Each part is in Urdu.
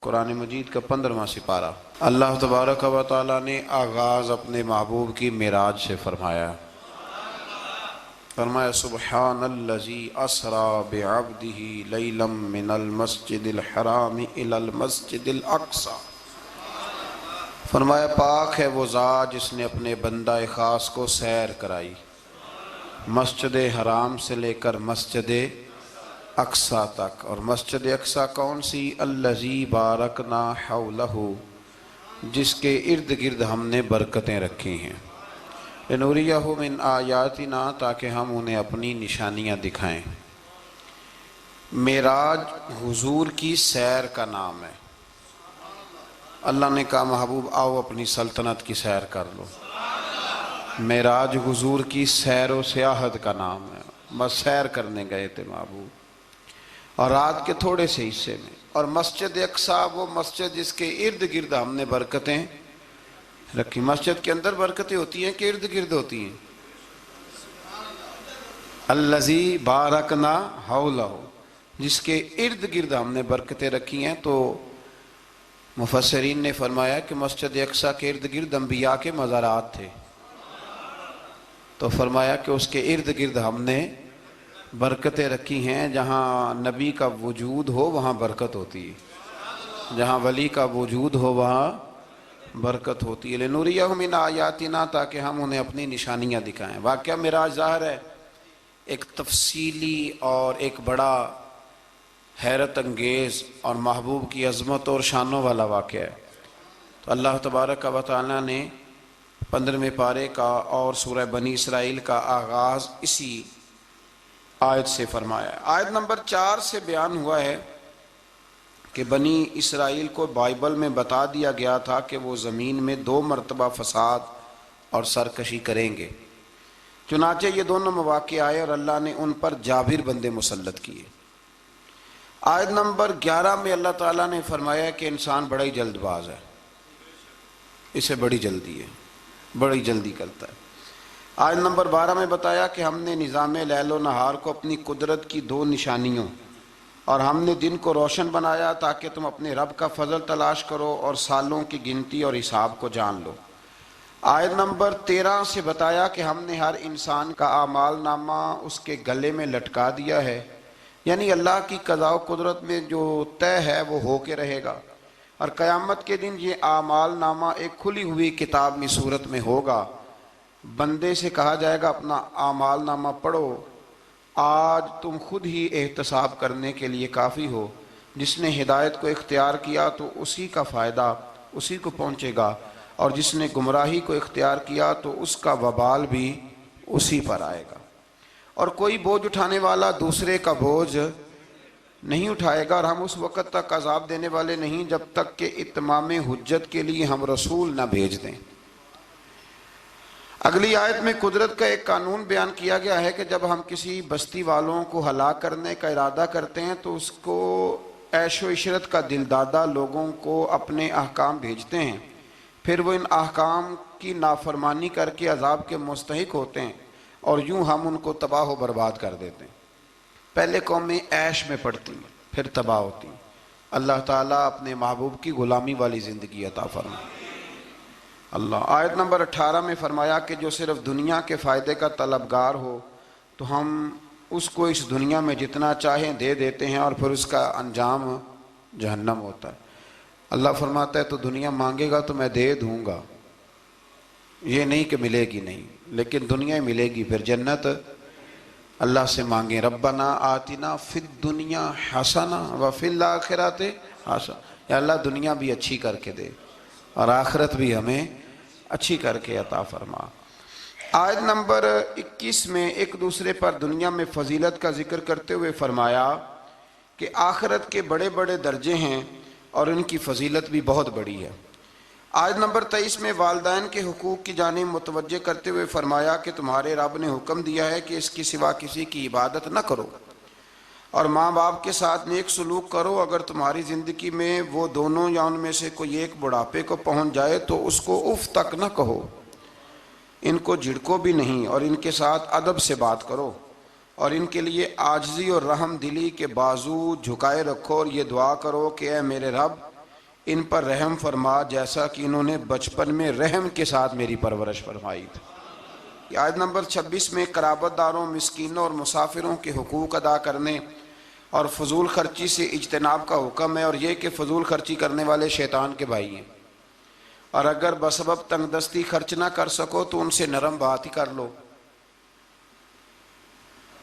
قرآن مجید کا 15واں سپارہ۔ اللہ تبارک و تعالیٰ نے آغاز اپنے محبوب کی معراج سے فرمایا۔ سبحان الذی اسری بعبدہ لیلا من المسجد الحرام الی المسجد الاقصی۔ فرمایا پاک ہے وہ ذات جس نے اپنے بندہ خاص کو سیر کرائی مسجد حرام سے لے کر مسجد اقصی تک۔ اور مسجد اقصی کون سی؟ الذی بارکنا حولہ، جس کے ارد گرد ہم نے برکتیں رکھی ہیں۔ لنوریہ من آیاتنا، تاکہ ہم انہیں اپنی نشانیاں دکھائیں۔ معراج حضور کی سیر کا نام ہے۔ اللہ نے کہا محبوب آؤ اپنی سلطنت کی سیر کر لو۔ معراج حضور کی سیر و سیاحت کا نام ہے، بس سیر کرنے گئے تھے محبوب، اور رات کے تھوڑے سے حصے میں۔ اور مسجد اقصی وہ مسجد جس کے ارد گرد ہم نے برکتیں رکھی۔ مسجد کے اندر برکتیں ہوتی ہیں کہ ارد گرد ہوتی ہیں؟ الذی بارکنا حولہ، جس کے ارد گرد ہم نے برکتیں رکھی ہیں۔ تو مفسرین نے فرمایا کہ مسجد اقصی کے ارد گرد انبیاء کے مزارات تھے، تو فرمایا کہ اس کے ارد گرد ہم نے برکتیں رکھی ہیں۔ جہاں نبی کا وجود ہو وہاں برکت ہوتی ہے، جہاں ولی کا وجود ہو وہاں برکت ہوتی ہے۔ لنوریہ من آیاتنا، تاکہ ہم انہیں اپنی نشانیاں دکھائیں۔ واقعہ معراج ظاہر ہے ایک تفصیلی اور ایک بڑا حیرت انگیز اور محبوب کی عظمت اور شانوں والا واقعہ ہے۔ تو اللہ تبارک و تعالیٰ نے 15ویں پارے کا اور سورہ بنی اسرائیل کا آغاز اسی آیت سے فرمایا۔ آیت نمبر 4 سے بیان ہوا ہے کہ بنی اسرائیل کو بائبل میں بتا دیا گیا تھا کہ وہ زمین میں 2 مرتبہ فساد اور سرکشی کریں گے۔ چنانچہ یہ دونوں مواقع آئے اور اللہ نے ان پر جابر بندے مسلط کیے۔ آیت نمبر 11 میں اللہ تعالیٰ نے فرمایا کہ انسان بڑا ہی جلد باز ہے، اسے بڑی جلدی ہے، بڑی جلدی کرتا ہے۔ آیت نمبر 12 میں بتایا کہ ہم نے نظام لیل و نہار کو اپنی قدرت کی 2 نشانیوں، اور ہم نے دن کو روشن بنایا تاکہ تم اپنے رب کا فضل تلاش کرو اور سالوں کی گنتی اور حساب کو جان لو۔ آیت نمبر 13 سے بتایا کہ ہم نے ہر انسان کا اعمال نامہ اس کے گلے میں لٹکا دیا ہے، یعنی اللہ کی قضاء و قدرت میں جو طے ہے وہ ہو کے رہے گا، اور قیامت کے دن یہ اعمال نامہ ایک کھلی ہوئی کتاب کی صورت میں ہوگا۔ بندے سے کہا جائے گا اپنا اعمال نامہ پڑھو، آج تم خود ہی احتساب کرنے کے لیے کافی ہو۔ جس نے ہدایت کو اختیار کیا تو اسی کا فائدہ اسی کو پہنچے گا، اور جس نے گمراہی کو اختیار کیا تو اس کا وبال بھی اسی پر آئے گا۔ اور کوئی بوجھ اٹھانے والا دوسرے کا بوجھ نہیں اٹھائے گا، اور ہم اس وقت تک عذاب دینے والے نہیں جب تک کہ اتمام حجت کے لیے ہم رسول نہ بھیج دیں۔ اگلی آیت میں قدرت کا ایک قانون بیان کیا گیا ہے کہ جب ہم کسی بستی والوں کو ہلاک کرنے کا ارادہ کرتے ہیں تو اس کو عیش و عشرت کا دل دادہ لوگوں کو اپنے احکام بھیجتے ہیں، پھر وہ ان احکام کی نافرمانی کر کے عذاب کے مستحق ہوتے ہیں، اور یوں ہم ان کو تباہ و برباد کر دیتے ہیں۔ پہلے قومیں عیش میں پڑتی ہیں پھر تباہ ہوتی ہیں۔ اللہ تعالیٰ اپنے محبوب کی غلامی والی زندگی عطا فرمائے اللہ۔ آیت نمبر 18 میں فرمایا کہ جو صرف دنیا کے فائدے کا طلبگار ہو تو ہم اس کو اس دنیا میں جتنا چاہیں دے دیتے ہیں، اور پھر اس کا انجام جہنم ہوتا ہے۔ اللہ فرماتا ہے تو دنیا مانگے گا تو میں دے دوں گا، یہ نہیں کہ ملے گی نہیں، لیکن دنیا ملے گی، پھر جنت اللہ سے مانگیں ربنا آتنا فی الدنیا حسنہ وفی الآخرۃ حسنہ، یا اللہ دنیا بھی اچھی کر کے دے اور آخرت بھی ہمیں اچھی کر کے عطا فرما۔ آیت نمبر 21 میں ایک دوسرے پر دنیا میں فضیلت کا ذکر کرتے ہوئے فرمایا کہ آخرت کے بڑے بڑے درجے ہیں اور ان کی فضیلت بھی بہت بڑی ہے۔ آیت نمبر 23 میں والدین کے حقوق کی جانب متوجہ کرتے ہوئے فرمایا کہ تمہارے رب نے حکم دیا ہے کہ اس کی سوا کسی کی عبادت نہ کرو، اور ماں باپ کے ساتھ نیک سلوک کرو۔ اگر تمہاری زندگی میں وہ دونوں یا ان میں سے کوئی ایک بڑھاپے کو پہنچ جائے تو اس کو اف تک نہ کہو، ان کو جھڑکو بھی نہیں، اور ان کے ساتھ ادب سے بات کرو، اور ان کے لیے عاجزی اور رحم دلی کے بازو جھکائے رکھو، اور یہ دعا کرو کہ اے میرے رب ان پر رحم فرما جیسا کہ انہوں نے بچپن میں رحم کے ساتھ میری پرورش فرمائی تھی۔ آیت نمبر 26 میں قرابت داروں، مسکینوں اور مسافروں کے حقوق ادا کرنے اور فضول خرچی سے اجتناب کا حکم ہے، اور یہ کہ فضول خرچی کرنے والے شیطان کے بھائی ہیں، اور اگر بسبب تنگ دستی خرچ نہ کر سکو تو ان سے نرم بات ہی کر لو۔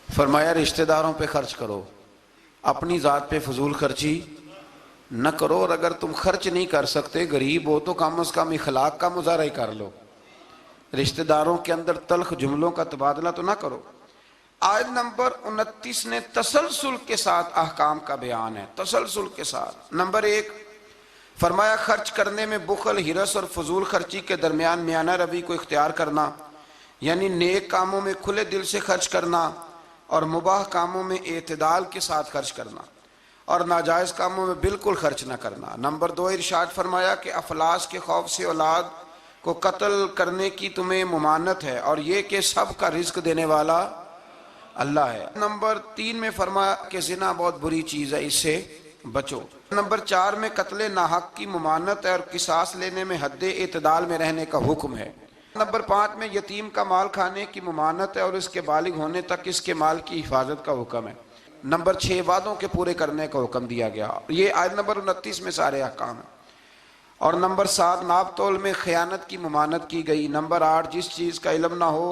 فرمایا رشتہ داروں پہ خرچ کرو، اپنی ذات پہ فضول خرچی نہ کرو، اور اگر تم خرچ نہیں کر سکتے، غریب ہو، تو کم از کم اخلاق کا مظاہرہ ہی کر لو۔ رشتہ داروں کے اندر تلخ جملوں کا تبادلہ تو نہ کرو۔ آیت نمبر 29 نے تسلسل کے ساتھ احکام کا بیان ہے، تسلسل کے ساتھ۔ نمبر 1 فرمایا خرچ کرنے میں بخل، ہرس اور فضول خرچی کے درمیان میانہ روی کو اختیار کرنا، یعنی نیک کاموں میں کھلے دل سے خرچ کرنا اور مباح کاموں میں اعتدال کے ساتھ خرچ کرنا، اور ناجائز کاموں میں بالکل خرچ نہ کرنا۔ نمبر 2 ارشاد فرمایا کہ افلاس کے خوف سے اولاد کو قتل کرنے کی تمہیں ممانعت ہے، اور یہ کہ سب کا رزق دینے والا اللہ ہے۔ نمبر 3 میں فرمایا کہ زنا بہت بری چیز ہے، اس سے بچو۔ نمبر 4 میں قتل ناحق کی ممانعت ہے، اور قصاص لینے میں حد اعتدال میں رہنے کا حکم ہے۔ نمبر 5 میں یتیم کا مال کھانے کی ممانعت ہے، اور اس کے بالغ ہونے تک اس کے مال کی حفاظت کا حکم ہے۔ نمبر 6 وعدوں کے پورے کرنے کا حکم دیا گیا۔ یہ آیت نمبر 29 میں سارے احکام ہیں۔ اور نمبر 7 ناپ تول میں خیانت کی ممانعت کی گئی۔ نمبر 8 جس چیز کا علم نہ ہو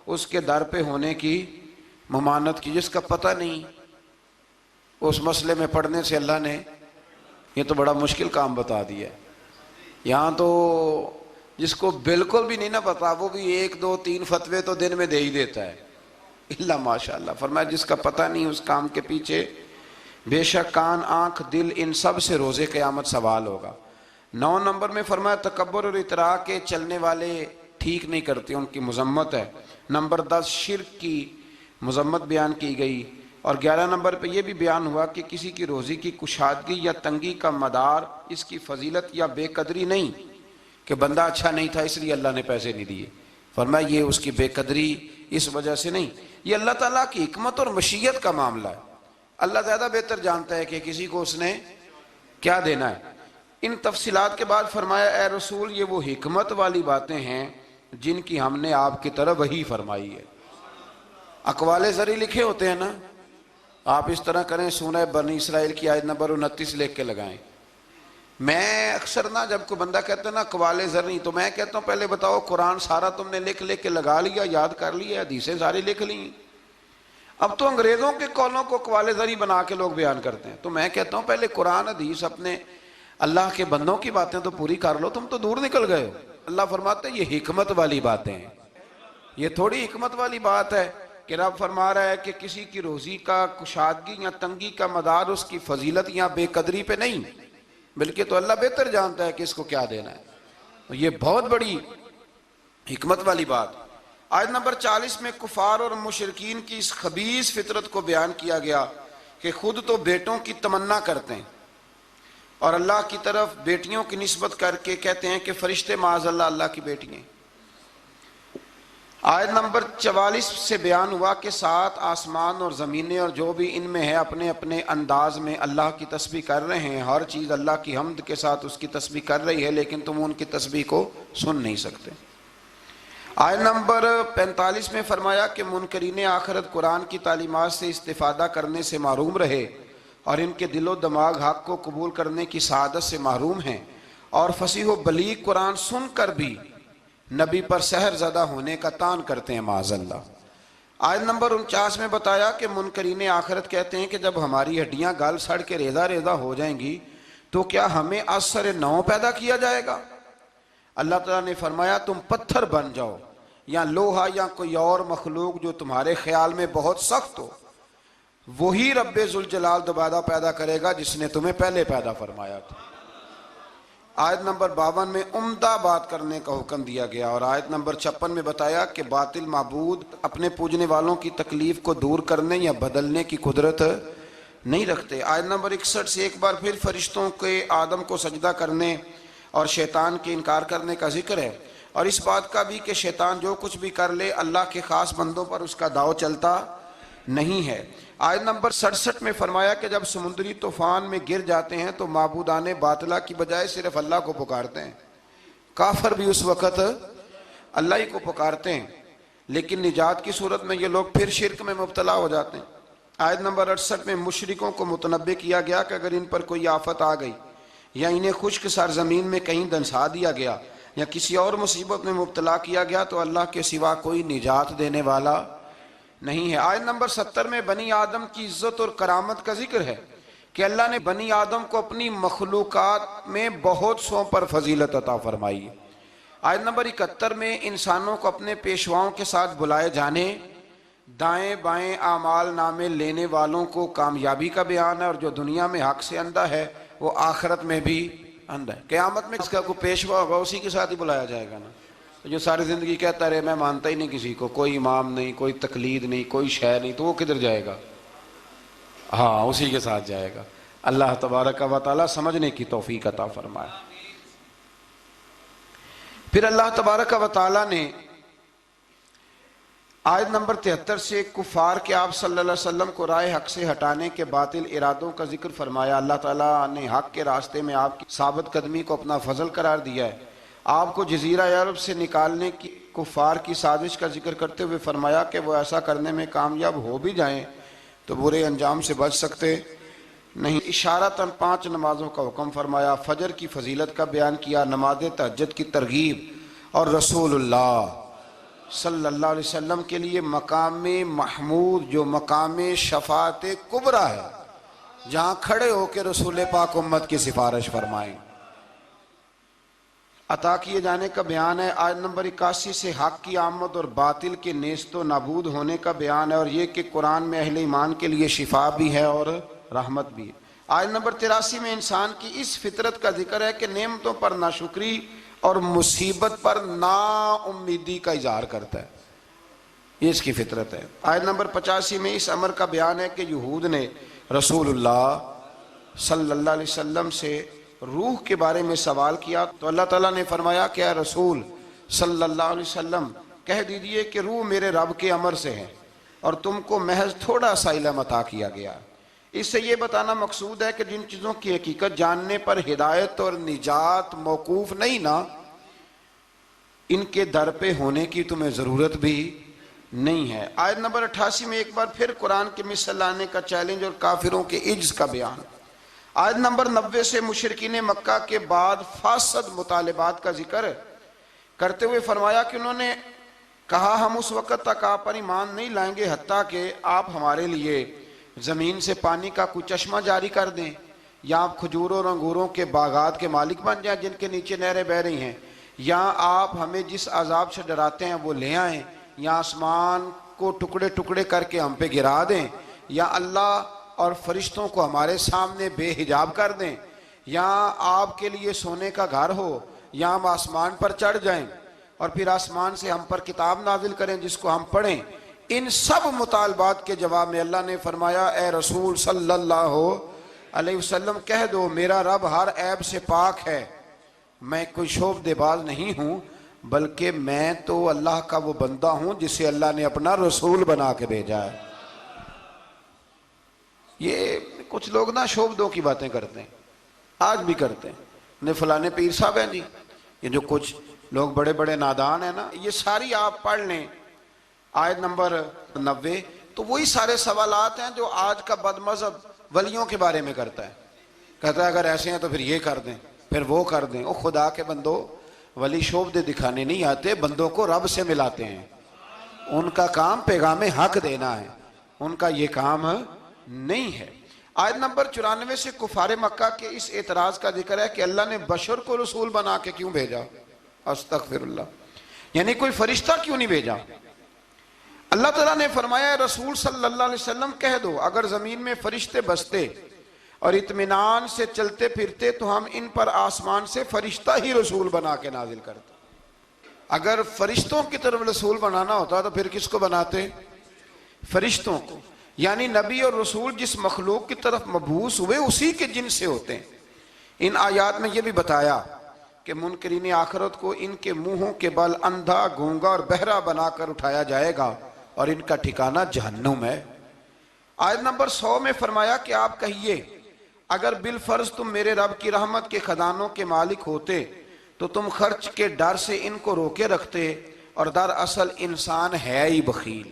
اس کے در پہ ہونے کی ممانعت کی، جس کا پتہ نہیں اس مسئلے میں پڑھنے سے اللہ نے یہ تو بڑا مشکل کام بتا دیا ہے۔ یہاں تو جس کو بالکل بھی نہیں نہ پتا وہ بھی 1 2 3 فتوے تو دن میں دے ہی دیتا ہے، اللہ ماشاءاللہ۔ فرمایا جس کا پتہ نہیں اس کام کے پیچھے بے شک کان، آنکھ، دل ان سب سے روز قیامت سوال ہوگا۔ 9 نمبر میں فرمایا تکبر اور اطراء کے چلنے والے ٹھیک نہیں کرتے، ان کی مذمت ہے۔ نمبر 10 شرک کی مذمت بیان کی گئی، اور 11 نمبر پہ یہ بھی بیان ہوا کہ کسی کی روزی کی کشادگی یا تنگی کا مدار اس کی فضیلت یا بے قدری نہیں کہ بندہ اچھا نہیں تھا اس لیے اللہ نے پیسے نہیں دیے۔ فرمایا یہ اس کی بے قدری اس وجہ سے نہیں، یہ اللہ تعالیٰ کی حکمت اور مشیت کا معاملہ ہے۔ اللہ زیادہ بہتر جانتا ہے کہ کسی کو اس نے کیا دینا ہے۔ ان تفصیلات کے بعد فرمایا اے رسول یہ وہ حکمت والی باتیں ہیں جن کی ہم نے آپ کی طرف وحی فرمائی ہے۔ اقوال زری لکھے ہوتے ہیں نا، آپ اس طرح کریں سورہ بنی اسرائیل کی آیت نمبر 29 لکھ کے لگائیں۔ میں اکثر نا جب کوئی بندہ کہتا ہے نا اقوال زری، تو میں کہتا ہوں پہلے بتاؤ قرآن سارا تم نے لکھ کے لگا لیا، یاد کر لیا، حدیثیں ساری لکھ لی؟ اب تو انگریزوں کے قولوں کو اقوال زری بنا کے لوگ بیان کرتے ہیں۔ تو میں کہتا ہوں پہلے قرآن حدیث اپنے اللہ کے بندوں کی باتیں تو پوری کر لو، تم تو دور نکل گئے ہو۔ اللہ فرماتے ہیں یہ حکمت والی باتیں ہیں، یہ تھوڑی حکمت والی بات ہے کہ رب فرما رہا ہے کہ کسی کی روزی کا کشادگی یا تنگی کا مدار اس کی فضیلت یا بے قدری پہ نہیں، بلکہ تو اللہ بہتر جانتا ہے کہ اس کو کیا دینا ہے۔ یہ بہت بڑی حکمت والی بات۔ آیت نمبر 40 میں کفار اور مشرکین کی اس خبیث فطرت کو بیان کیا گیا کہ خود تو بیٹوں کی تمنا کرتے ہیں اور اللہ کی طرف بیٹیوں کی نسبت کر کے کہتے ہیں کہ فرشتے معاذ اللہ اللہ کی بیٹی ہیں۔ آیت نمبر 44 سے بیان ہوا کہ 7 آسمان اور زمینیں اور جو بھی ان میں ہے اپنے اپنے انداز میں اللہ کی تسبیح کر رہے ہیں، ہر چیز اللہ کی حمد کے ساتھ اس کی تسبیح کر رہی ہے، لیکن تم ان کی تسبیح کو سن نہیں سکتے۔ آیت نمبر 45 میں فرمایا کہ منکرین آخرت قرآن کی تعلیمات سے استفادہ کرنے سے محروم رہے اور ان کے دل و دماغ حق کو قبول کرنے کی سعادت سے محروم ہیں، اور فصیح و بلیغ قرآن سن کر بھی نبی پر سحر زدہ ہونے کا تان کرتے ہیں معاذ اللہ۔ آیت نمبر 49 میں بتایا کہ منکرین آخرت کہتے ہیں کہ جب ہماری ہڈیاں گل سڑ کے ریزہ ریزہ ہو جائیں گی تو کیا ہمیں اثر نو پیدا کیا جائے گا؟ اللہ تعالیٰ نے فرمایا تم پتھر بن جاؤ یا لوہا یا کوئی اور مخلوق جو تمہارے خیال میں بہت سخت ہو، وہی رب ذوالجلال دوبارہ پیدا کرے گا جس نے تمہیں پہلے پیدا فرمایا تھا۔ آیت نمبر 52 میں عمدہ بات کرنے کا حکم دیا گیا، اور آیت نمبر 56 میں بتایا کہ باطل معبود اپنے پوجنے والوں کی تکلیف کو دور کرنے یا بدلنے کی قدرت نہیں رکھتے۔ آیت نمبر 61 سے ایک بار پھر فرشتوں کے آدم کو سجدہ کرنے اور شیطان کے انکار کرنے کا ذکر ہے، اور اس بات کا بھی کہ شیطان جو کچھ بھی کر لے اللہ کے خاص بندوں پر اس کا داؤ چلتا نہیں ہے۔ آیت نمبر 67 میں فرمایا کہ جب سمندری طوفان میں گر جاتے ہیں تو معبودان باطلہ کی بجائے صرف اللہ کو پکارتے ہیں. کافر بھی اس وقت اللہ ہی کو پکارتے ہیں، لیکن نجات کی صورت میں یہ لوگ پھر شرک میں مبتلا ہو جاتے ہیں. آیت نمبر 68 میں مشرکوں کو متنبہ کیا گیا کہ اگر ان پر کوئی آفت آ گئی یا انہیں خشک سرزمین میں کہیں دنسا دیا گیا یا کسی اور مصیبت میں مبتلا کیا گیا تو اللہ کے سوا کوئی نجات دینے والا نہیں ہے. آیت نمبر 70 میں بنی آدم کی عزت اور کرامت کا ذکر ہے کہ اللہ نے بنی آدم کو اپنی مخلوقات میں بہت سو پر فضیلت عطا فرمائی ہے. آیت نمبر 71 میں انسانوں کو اپنے پیشواؤں کے ساتھ بلائے جانے، دائیں بائیں اعمال نامے لینے والوں کو کامیابی کا بیان ہے، اور جو دنیا میں حق سے اندھا ہے وہ آخرت میں بھی اندھا ہے. قیامت میں اس کا کوئی پیشوا ہوگا اسی کے ساتھ ہی بلایا جائے گا نا. جو ساری زندگی کہتا رہے میں مانتا ہی نہیں کسی کو، کوئی امام نہیں، کوئی تقلید نہیں، کوئی شے نہیں، تو وہ کدھر جائے گا؟ ہاں اسی کے ساتھ جائے گا. اللہ تبارک و تعالی سمجھنے کی توفیق عطا فرمائے. پھر اللہ تبارک و تعالی نے آیت نمبر 73 سے کفار کے آپ صلی اللہ علیہ وسلم کو راہ حق سے ہٹانے کے باطل ارادوں کا ذکر فرمایا. اللہ تعالیٰ نے حق کے راستے میں آپ کی ثابت قدمی کو اپنا فضل قرار دیا ہے. آپ کو جزیرہ عرب سے نکالنے کی کفار کی سازش کا ذکر کرتے ہوئے فرمایا کہ وہ ایسا کرنے میں کامیاب ہو بھی جائیں تو برے انجام سے بچ سکتے نہیں. اشارتاً 5 نمازوں کا حکم فرمایا، فجر کی فضیلت کا بیان کیا، نماز تہجد کی ترغیب، اور رسول اللہ صلی اللہ علیہ وسلم کے لیے مقام محمود جو مقام شفاعت کبریٰ ہے، جہاں کھڑے ہو کے رسول پاک امت کی سفارش فرمائیں، عطا کیے جانے کا بیان ہے. آیت نمبر 81 سے حق کی آمد اور باطل کے نیست و نابود ہونے کا بیان ہے، اور یہ کہ قرآن میں اہل ایمان کے لیے شفا بھی ہے اور رحمت بھی ہے. آیت نمبر 83 میں انسان کی اس فطرت کا ذکر ہے کہ نعمتوں پر ناشکری اور مصیبت پر نا امیدی کا اظہار کرتا ہے، یہ اس کی فطرت ہے. آیت نمبر 85 میں اس امر کا بیان ہے کہ یہود نے رسول اللہ صلی اللہ علیہ وسلم سے روح کے بارے میں سوال کیا تو اللہ تعالیٰ نے فرمایا کہ اے رسول صلی اللہ علیہ وسلم کہہ دیجئے کہ روح میرے رب کے امر سے ہے اور تم کو محض تھوڑا سا علم عطا کیا گیا. اس سے یہ بتانا مقصود ہے کہ جن چیزوں کی حقیقت جاننے پر ہدایت اور نجات موقوف نہیں نا، ان کے در پہ ہونے کی تمہیں ضرورت بھی نہیں ہے. آیت نمبر 88 میں ایک بار پھر قرآن کے مثل لانے کا چیلنج اور کافروں کے عجز کا بیان. آیت نمبر 90 سے مشرکین مکہ کے بعد فاسد مطالبات کا ذکر کرتے ہوئے فرمایا کہ انہوں نے کہا ہم اس وقت تک آپ پر ایمان نہیں لائیں گے حتیٰ کہ آپ ہمارے لیے زمین سے پانی کا کوئی چشمہ جاری کر دیں، یا آپ کھجوروں اور انگوروں کے باغات کے مالک بن جائیں جن کے نیچے نہریں بہہ رہی ہیں، یا آپ ہمیں جس عذاب سے ڈراتے ہیں وہ لے آئیں، یا آسمان کو ٹکڑے ٹکڑے کر کے ہم پہ گرا دیں، یا اللہ اور فرشتوں کو ہمارے سامنے بے حجاب کر دیں، یا آپ کے لیے سونے کا گھر ہو، یا ہم آسمان پر چڑھ جائیں اور پھر آسمان سے ہم پر کتاب نازل کریں جس کو ہم پڑھیں. ان سب مطالبات کے جواب میں اللہ نے فرمایا اے رسول صلی اللہ علیہ وسلم کہہ دو میرا رب ہر عیب سے پاک ہے، میں کوئی شعبدے باز نہیں ہوں، بلکہ میں تو اللہ کا وہ بندہ ہوں جسے اللہ نے اپنا رسول بنا کے بھیجا ہے. یہ کچھ لوگ نا شعبدوں کی باتیں کرتے ہیں، آج بھی کرتے ہیں، فلانے پیر صاحب ہیں جی، یہ جو کچھ لوگ بڑے بڑے نادان ہیں نا، یہ ساری آپ پڑھ لیں آیت نمبر 90، تو وہی سارے سوالات ہیں جو آج کا بد مذہب ولیوں کے بارے میں کرتا ہے. کہتا ہے اگر ایسے ہیں تو پھر یہ کر دیں، پھر وہ کر دیں. او خدا کے بندو، ولی شعبدے دکھانے نہیں آتے، بندوں کو رب سے ملاتے ہیں. ان کا کام پیغام حق دینا ہے، ان کا یہ کام نہیں ہے. آیت نمبر 94 سے کفار مکہ کے اس اعتراض کا ذکر ہے کہ اللہ نے بشر کو رسول بنا کے کیوں بھیجا؟ استغفر اللہ، یعنی کوئی فرشتہ کیوں نہیں بھیجا؟ اللہ تعالیٰ نے فرمایا رسول صلی اللہ علیہ وسلم کہہ دو اگر زمین میں فرشتے بستے اور اطمینان سے چلتے پھرتے تو ہم ان پر آسمان سے فرشتہ ہی رسول بنا کے نازل کرتے. اگر فرشتوں کی طرف رسول بنانا ہوتا تو پھر کس کو بناتے؟ فرشتوں کو. یعنی نبی اور رسول جس مخلوق کی طرف مبعوث ہوئے اسی کے جن سے ہوتے ہیں. ان آیات میں یہ بھی بتایا کہ منکرین آخرت کو ان کے منہوں کے بل اندھا، گونگا اور بہرا بنا کر اٹھایا جائے گا اور ان کا ٹھکانہ جہنم ہے. آیت نمبر 100 میں فرمایا کہ آپ کہیے اگر بالفرض تم میرے رب کی رحمت کے خزانوں کے مالک ہوتے تو تم خرچ کے ڈر سے ان کو روکے رکھتے، اور دراصل انسان ہے ہی بخیل،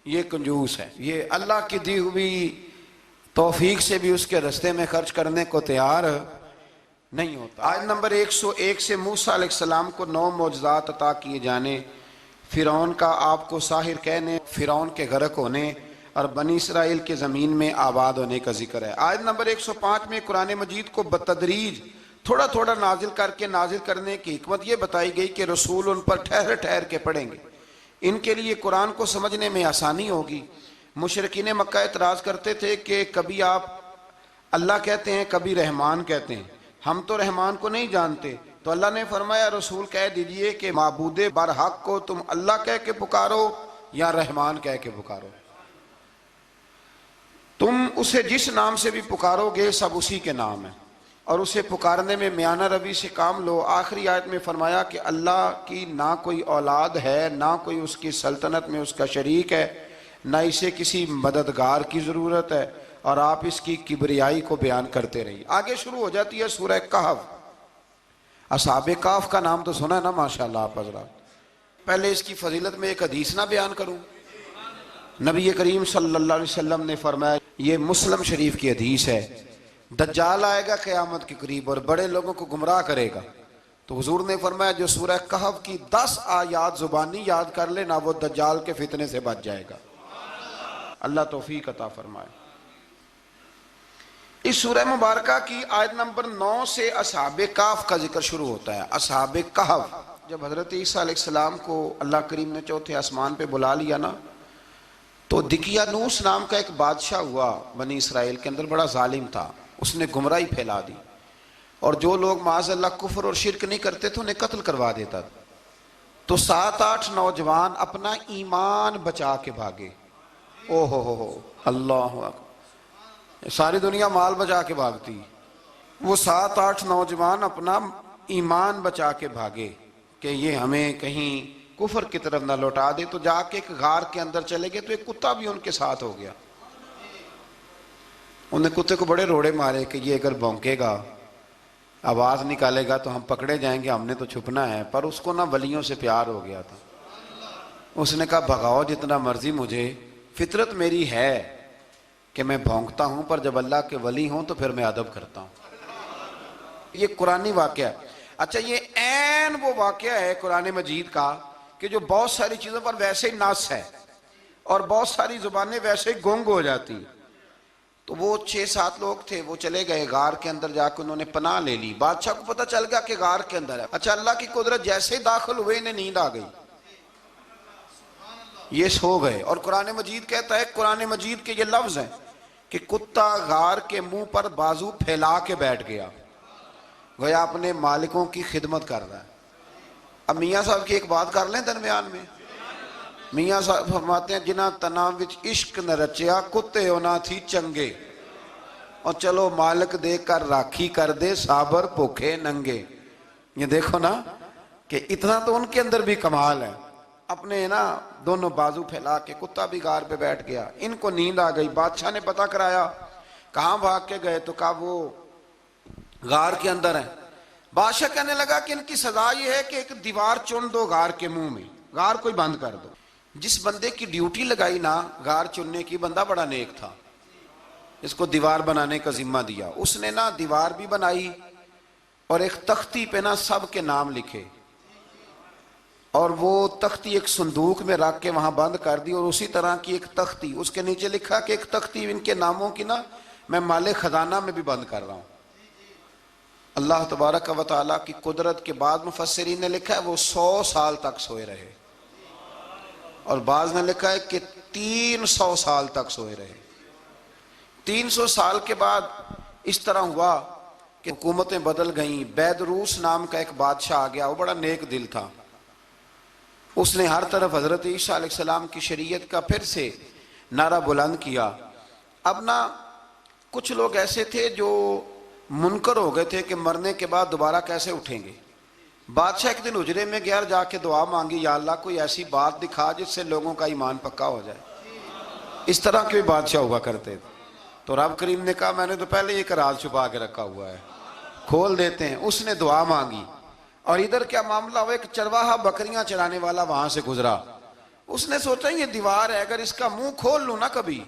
یہ کنجوس ہے، یہ اللہ کی دی ہوئی توفیق سے بھی اس کے رستے میں خرچ کرنے کو تیار نہیں ہوتا۔ آیت نمبر 101 سے موسیٰ علیہ السلام کو 9 معجزات عطا کیے جانے، فرعون کا آپ کو ساحر کہنے، فرعون کے غرق ہونے اور بنی اسرائیل کے زمین میں آباد ہونے کا ذکر ہے۔ آیت نمبر 105 میں قرآن مجید کو بتدریج تھوڑا تھوڑا نازل کر کے نازل کرنے کی حکمت یہ بتائی گئی کہ رسول ان پر ٹھہر ٹھہر کے پڑھیں گے، ان کے لیے قرآن کو سمجھنے میں آسانی ہوگی۔ مشرکین مکہ اعتراض کرتے تھے کہ کبھی آپ اللہ کہتے ہیں کبھی رحمان کہتے ہیں، ہم تو رحمان کو نہیں جانتے، تو اللہ نے فرمایا رسول کہہ دیجئے کہ معبود برحق کو تم اللہ کہہ کے پکارو یا رحمان کہہ کے پکارو، تم اسے جس نام سے بھی پکارو گے سب اسی کے نام ہے، اور اسے پکارنے میں میانہ روی سے کام لو۔ آخری آیت میں فرمایا کہ اللہ کی نہ کوئی اولاد ہے، نہ کوئی اس کی سلطنت میں اس کا شریک ہے، نہ اسے کسی مددگار کی ضرورت ہے، اور آپ اس کی کبریائی کو بیان کرتے رہیے۔ آگے شروع ہو جاتی ہے سورہ کہف۔ اصحاب کہف کا نام تو سنا ہے نا ماشاءاللہ آپ حضرات۔ پہلے اس کی فضیلت میں ایک حدیث نہ بیان کروں؟ نبی کریم صلی اللہ علیہ وسلم نے فرمایا، یہ مسلم شریف کی حدیث ہے، دجال آئے گا قیامت کے قریب اور بڑے لوگوں کو گمراہ کرے گا، تو حضور نے فرمایا جو سورہ کہف کی 10 آیات زبانی یاد کر لے نہ وہ دجال کے فتنے سے بچ جائے گا۔ اللہ توفیق عطا فرمائے۔ اس سورہ مبارکہ کی آیت نمبر 9 سے اصحاب کہف کا ذکر شروع ہوتا ہے۔ اصحاب کہف، جب حضرت عیسیٰ علیہ السلام کو اللہ کریم نے چوتھے آسمان پہ بلا لیا نا، تو دقیانوس نام کا ایک بادشاہ ہوا بنی اسرائیل کے اندر، بڑا ظالم تھا، اس نے گمراہی پھیلا دی، اور جو لوگ معاذ اللہ کفر اور شرک نہیں کرتے تھے انہیں قتل کروا دیتا تھا۔ تو 7-8 نوجوان اپنا ایمان بچا کے بھاگے۔ او ہو اللہ اکبر، ساری دنیا مال بچا کے بھاگتی، وہ 7-8 نوجوان اپنا ایمان بچا کے بھاگے کہ یہ ہمیں کہیں کفر کی طرف نہ لوٹا دے، تو جا کے ایک غار کے اندر چلے گئے، تو ایک کتا بھی ان کے ساتھ ہو گیا۔ انہیں کتے کو بڑے روڑے مارے کہ یہ اگر بھونکے گا آواز نکالے گا تو ہم پکڑے جائیں گے، ہم نے تو چھپنا ہے، پر اس کو نہ ولیوں سے پیار ہو گیا تھا، اس نے کہا بھگاؤ جتنا مرضی مجھے، فطرت میری ہے کہ میں بھونکتا ہوں، پر جب اللہ کے ولی ہوں تو پھر میں ادب کرتا ہوں۔ یہ قرآنی واقعہ ہے۔ اچھا، یہ عین وہ واقعہ ہے قرآن مجید کا کہ جو بہت ساری چیزوں پر ویسے ہی نص ہے اور بہت ساری زبانیں ویسے ہی گنگ ہو جاتی۔ تو وہ 6-7 لوگ تھے، وہ چلے گئے غار کے اندر، جا کے انہوں نے پناہ لے لی۔ بادشاہ کو پتہ چل گیا کہ غار کے اندر ہے۔ اچھا، اللہ کی قدرت، جیسے ہی داخل ہوئے انہیں نیند آ گئی، یہ سو گئے۔ اور قرآن مجید کہتا ہے، قرآن مجید کے یہ لفظ ہیں کہ کتا غار کے منہ پر بازو پھیلا کے بیٹھ گیا، گویا اپنے مالکوں کی خدمت کر رہا ہے۔ اب میاں صاحب کی ایک بات کر لیں درمیان میں۔ میاں صاحب فرماتے ہیں، جنہ تنا وچ عشق نہ رچیا، کتے ہونا تھی چنگے، اور چلو مالک دے کر راکھی کر دے، صابر بھوکے ننگے۔ یہ دیکھو نا کہ اتنا تو ان کے اندر بھی کمال ہے، اپنے نا دونوں بازو پھیلا کے، کتا بھی غار پہ بیٹھ گیا، ان کو نیند آ گئی۔ بادشاہ نے پتہ کرایا کہاں بھاگ کے گئے، تو کہا وہ غار کے اندر ہیں۔ بادشاہ کہنے لگا کہ ان کی سزا یہ ہے کہ ایک دیوار چن دو غار کے منہ میں، غار کوئی بند کر دو۔ جس بندے کی ڈیوٹی لگائی نا غار چننے کی، بندہ بڑا نیک تھا، اس کو دیوار بنانے کا ذمہ دیا، اس نے نا دیوار بھی بنائی اور ایک تختی پہ نا سب کے نام لکھے، اور وہ تختی ایک صندوق میں رکھ کے وہاں بند کر دی، اور اسی طرح کی ایک تختی اس کے نیچے لکھا کہ ایک تختی ان کے ناموں کی نا میں مال خزانہ میں بھی بند کر رہا ہوں۔ اللہ تبارک و تعالیٰ کی قدرت کے بعد مفسرین نے لکھا ہے وہ 100 سال تک سوئے رہے، اور بعض نے لکھا ہے کہ 300 سال تک سوئے رہے۔ 300 سال کے بعد اس طرح ہوا کہ حکومتیں بدل گئیں۔ بیدروس نام کا ایک بادشاہ آ گیا، وہ بڑا نیک دل تھا، اس نے ہر طرف حضرت عیسیٰ علیہ السلام کی شریعت کا پھر سے نعرہ بلند کیا۔ اب نا کچھ لوگ ایسے تھے جو منکر ہو گئے تھے کہ مرنے کے بعد دوبارہ کیسے اٹھیں گے۔ بادشاہ ایک دن حجرے میں گیا، جا کے دعا مانگی، یا اللہ کوئی ایسی بات دکھا جس سے لوگوں کا ایمان پکا ہو جائے۔ اس طرح کے بھی بادشاہ ہوا کرتے تھے. تو رب کریم نے کہا میں نے تو پہلے یہ راز چھپا کے رکھا ہوا ہے, کھول دیتے ہیں. اس نے دعا مانگی, اور ادھر کیا معاملہ ہوا, ایک چرواہا بکریاں چرانے والا وہاں سے گزرا. اس نے سوچا یہ دیوار ہے, اگر اس کا منہ کھول لوں نا کبھی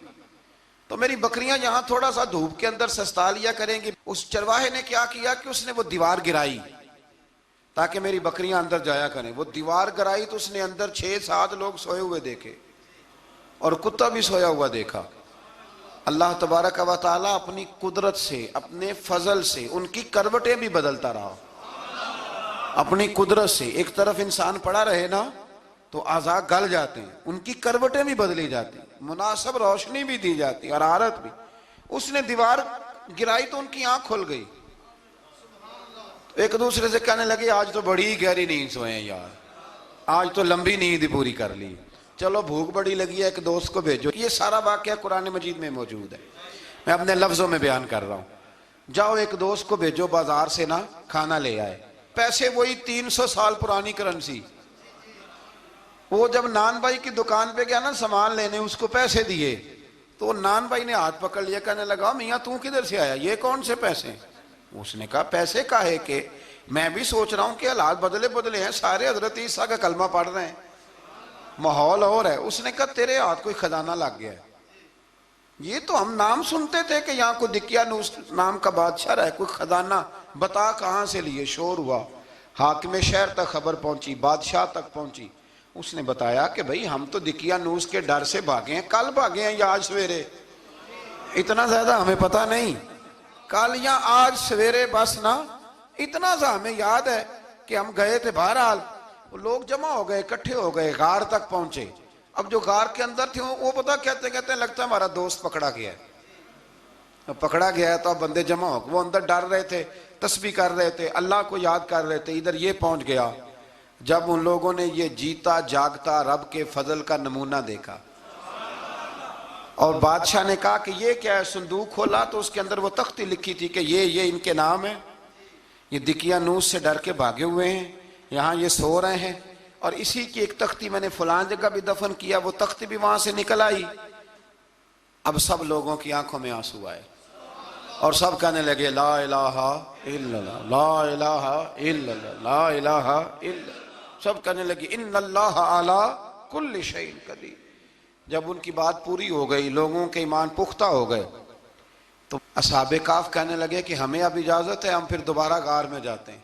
تو میری بکریاں یہاں تھوڑا سا دھوپ کے اندر سستا لیا کریں گی. اس چرواہے نے کیا کیا کہ اس نے وہ دیوار گرائی تاکہ میری بکریاں اندر جایا کریں. وہ دیوار گرائی تو اس نے اندر 6-7 لوگ سوئے ہوئے دیکھے اور کتا بھی سویا ہوا دیکھا. اللہ تبارک و تعالیٰ اپنی قدرت سے, اپنے فضل سے ان کی کروٹیں بھی بدلتا رہا. اپنی قدرت سے ایک طرف انسان پڑا رہے نا تو اعضاء گل جاتے ہیں, ان کی کروٹیں بھی بدلی جاتی, مناسب روشنی بھی دی جاتی, حرارت بھی. اس نے دیوار گرائی تو ان کی آنکھ کھل گئی. ایک دوسرے سے کہنے لگے آج تو بڑی گہری نیند سوئے ہیں یار, آج تو لمبی نیند پوری کر لی. چلو بھوک بڑی لگی ہے, ایک دوست کو بھیجو. یہ سارا واقعہ قرآن مجید میں موجود ہے, میں اپنے لفظوں میں بیان کر رہا ہوں. جاؤ ایک دوست کو بھیجو بازار سے نا کھانا لے آئے. پیسے وہی 300 سال پرانی کرنسی. وہ جب نان بھائی کی دکان پہ گیا نا سامان لینے, اس کو پیسے دیے تو نان بھائی نے ہاتھ پکڑ لیا, کہنے لگا میاں تو کدھر سے آیا, یہ کون سے پیسے؟ اس نے کہا پیسے کاہے کہ میں بھی سوچ رہا ہوں کہ حالات بدلے ہیں, سارے حضرت عیسیٰ کا کلمہ پڑھ رہے ہیں, ماحول اور ہے. اس نے کہا تیرے ہاتھ کوئی خزانہ لگ گیا ہے. یہ تو ہم نام سنتے تھے کہ یہاں کوئی دقیانوس نام کا بادشاہ رہا ہے, کوئی خزانہ, بتا کہاں سے لیے. شور ہوا, حاکم شہر تک خبر پہنچی, بادشاہ تک پہنچی. اس نے بتایا کہ بھئی ہم تو دقیانوس کے ڈر سے بھاگے ہیں, کل بھاگے ہیں یا آج سویرے, اتنا زیادہ ہمیں پتہ نہیں, کل یا آج سویرے بس نا. اتنا سا ہمیں یاد ہے کہ ہم گئے تھے, بہرحال لوگ جمع ہو گئے, اکٹھے ہو گئے, غار تک پہنچے. اب جو غار کے اندر تھے وہ پتہ کہتے ہیں لگتا ہے ہمارا دوست پکڑا گیا ہے. پکڑا گیا ہے تو اب بندے جمع ہو گئے. وہ اندر ڈر رہے تھے, تسبیح کر رہے تھے, اللہ کو یاد کر رہے تھے. ادھر یہ پہنچ گیا. جب ان لوگوں نے یہ جیتا جاگتا رب کے فضل کا نمونہ دیکھا اور بادشاہ نے کہا کہ یہ کیا ہے, صندوق کھولا تو اس کے اندر وہ تختی لکھی تھی کہ یہ ان کے نام ہے, یہ دقیانوس سے ڈر کے بھاگے ہوئے ہیں, یہاں یہ سو رہے ہیں, اور اسی کی ایک تختی میں نے فلان جگہ بھی دفن کیا. وہ تختی بھی وہاں سے نکل آئی. اب سب لوگوں کی آنکھوں میں آنسو آئے اور سب کہنے لگے لا الہ الا اللہ, لا الہ الا اللہ, لا الہ الا اللہ. سب کہنے لگے ان اللہ علی کل شیء قدیر. جب ان کی بات پوری ہو گئی, لوگوں کے ایمان پختہ ہو گئے, تو اصحاب کہف کہنے لگے کہ ہمیں اب اجازت ہے, ہم پھر دوبارہ غار میں جاتے ہیں.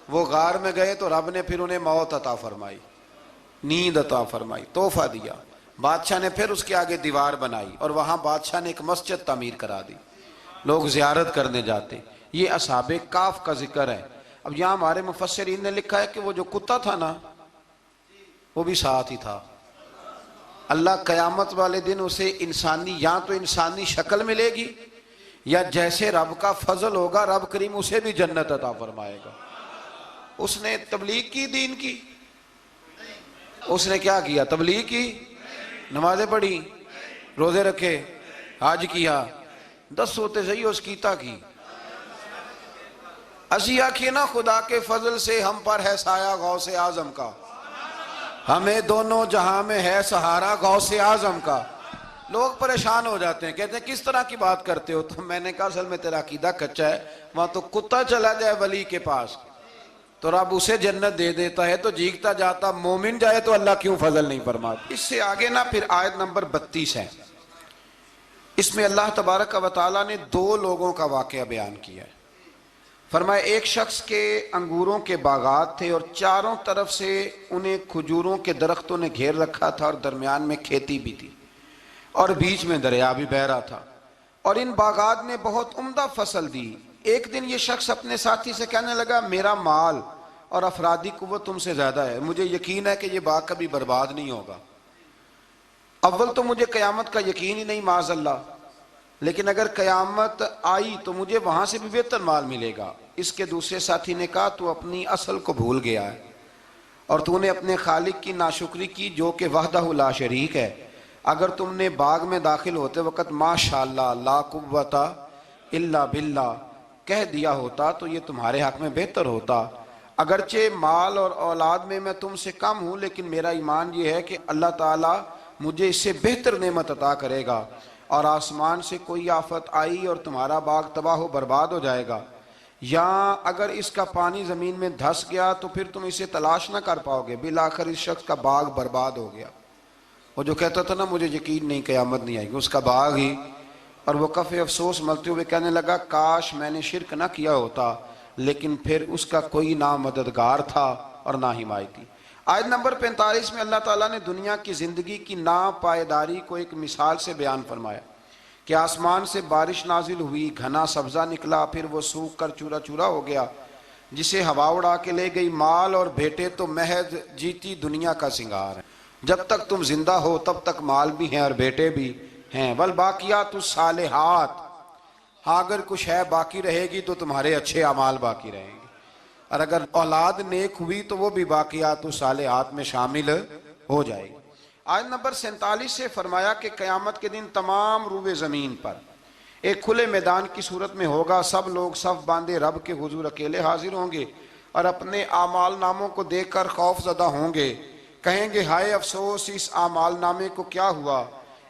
وہ غار میں گئے تو رب نے پھر انہیں موت عطا فرمائی, نیند عطا فرمائی, تحفہ دیا. بادشاہ نے پھر اس کے آگے دیوار بنائی اور وہاں بادشاہ نے ایک مسجد تعمیر کرا دی, لوگ زیارت کرنے جاتے. یہ اصحاب کہف کا ذکر ہے. اب یہاں ہمارے مفسرین نے لکھا ہے کہ وہ جو کتا تھا نا وہ بھی ساتھ ہی تھا. اللہ قیامت والے دن اسے انسانی, یا تو انسانی شکل ملے گی یا جیسے رب کا فضل ہوگا رب کریم اسے بھی جنت عطا فرمائے گا. اس نے تبلیغ کی, دین کی, اس نے کیا کیا, تبلیغ کی, نمازیں پڑھی, روزے رکھے, حج کیا, 10 ہوتے صحیح اس کیتا کی. اسی آنکھیں نا خدا کے فضل سے ہم پر ہے سایہ غوث اعظم کا, ہمیں دونوں جہاں میں ہے سہارا غوث اعظم کا. لوگ پریشان ہو جاتے ہیں, کہتے ہیں کس طرح کی بات کرتے ہو. تو میں نے کہا اصل میں تیرا عقیدہ کچا ہے. وہاں تو کتا چلا جائے ولی کے پاس تو رب اسے جنت دے دیتا ہے, تو جیگتا جاتا مومن جائے تو اللہ کیوں فضل نہیں فرماتا. اس سے آگے نا پھر آیت نمبر 32 ہے, اس میں اللہ تبارک و تعالیٰ نے 2 لوگوں کا واقعہ بیان کیا ہے. فرمایا ایک شخص کے انگوروں کے باغات تھے اور چاروں طرف سے انہیں کھجوروں کے درختوں نے گھیر رکھا تھا, اور درمیان میں کھیتی بھی تھی اور بیچ میں دریا بھی بہہ رہا تھا, اور ان باغات نے بہت عمدہ فصل دی. ایک دن یہ شخص اپنے ساتھی سے کہنے لگا میرا مال اور افرادی قوت تم سے زیادہ ہے, مجھے یقین ہے کہ یہ باغ کبھی برباد نہیں ہوگا. اول تو مجھے قیامت کا یقین ہی نہیں معاذ اللہ, لیکن اگر قیامت آئی تو مجھے وہاں سے بھی بہتر مال ملے گا. اس کے دوسرے ساتھی نے کہا تو اپنی اصل کو بھول گیا ہے اور تو نے اپنے خالق کی ناشکری کی جو کہ وحدہ لا شریک ہے. اگر تم نے باغ میں داخل ہوتے وقت ماشاءاللہ لا قوت الا باللہ کہہ دیا ہوتا تو یہ تمہارے حق میں بہتر ہوتا. اگرچہ مال اور اولاد میں تم سے کم ہوں, لیکن میرا ایمان یہ ہے کہ اللہ تعالیٰ مجھے اس سے بہتر نعمت عطا کرے گا، اور آسمان سے کوئی آفت آئی اور تمہارا باغ تباہ و برباد ہو جائے گا، یا اگر اس کا پانی زمین میں دھس گیا تو پھر تم اسے تلاش نہ کر پاؤ گے، بالآخر اس شخص کا باغ برباد ہو گیا۔ وہ جو کہتا تھا نا مجھے یقین نہیں قیامت نہیں آئے گی، اس کا باغ ہی، اور وہ کف افسوس ملتے ہوئے کہنے لگا کاش میں نے شرک نہ کیا ہوتا، لیکن پھر اس کا کوئی نہ مددگار تھا اور نہ حمایتی۔ آیت نمبر 45 میں اللہ تعالیٰ نے دنیا کی زندگی کی ناپائیداری کو ایک مثال سے بیان فرمایا کہ آسمان سے بارش نازل ہوئی، گھنا سبزہ نکلا، پھر وہ سوکھ کر چورا چورا ہو گیا، جسے ہوا اڑا کے لے گئی، مال اور بیٹے تو محض جیتی دنیا کا سنگار ہے۔ جب تک تم زندہ ہو تب تک مال بھی ہیں اور بیٹے بھی ہیں، والباقیات الصالحات، ہاں اگر کچھ ہے باقی رہے گی تو تمہارے اچھے اعمال باقی رہیں گے، اور اگر اولاد نیک ہوئی تو وہ بھی باقیات الصالحات میں شامل ہو جائے گی۔ آیت نمبر 47 سے فرمایا کہ قیامت کے دن تمام روئے زمین پر ایک کھلے میدان کی صورت میں ہوگا، سب لوگ صف باندھے رب کے حضور اکیلے حاضر ہوں گے اور اپنے اعمال ناموں کو دیکھ کر خوف زدہ ہوں گے، کہیں گے ہائے افسوس اس اعمال نامے کو کیا ہوا،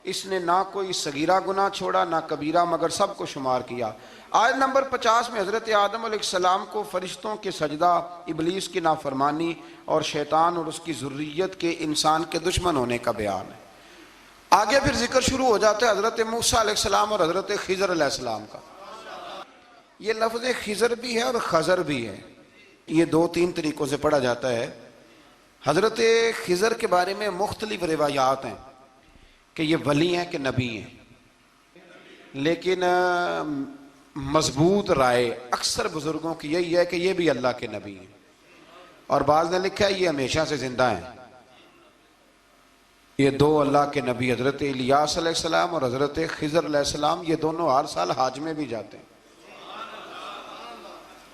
اس نے نہ کوئی صغیرہ گناہ چھوڑا نہ کبیرہ، مگر سب کو شمار کیا۔ آیت نمبر 50 میں حضرت آدم علیہ السلام کو فرشتوں کے سجدہ، ابلیس کی نافرمانی اور شیطان اور اس کی ذریت کے انسان کے دشمن ہونے کا بیان ہے۔ آگے پھر ذکر شروع ہو جاتا ہے حضرت موسیٰ علیہ السلام اور حضرت خضر علیہ السلام کا۔ یہ لفظ خضر بھی ہے اور خضر بھی ہے، یہ دو تین طریقوں سے پڑھا جاتا ہے۔ حضرت خضر کے بارے میں مختلف روایات ہیں کہ یہ ولی ہیں کہ نبی ہیں، لیکن مضبوط رائے اکثر بزرگوں کی یہی ہے کہ یہ بھی اللہ کے نبی ہیں، اور بعض نے لکھا ہے یہ ہمیشہ سے زندہ ہیں۔ یہ دو اللہ کے نبی حضرت الیاس علیہ السلام اور حضرت خضر علیہ السلام، یہ دونوں ہر سال حج میں بھی جاتے ہیں،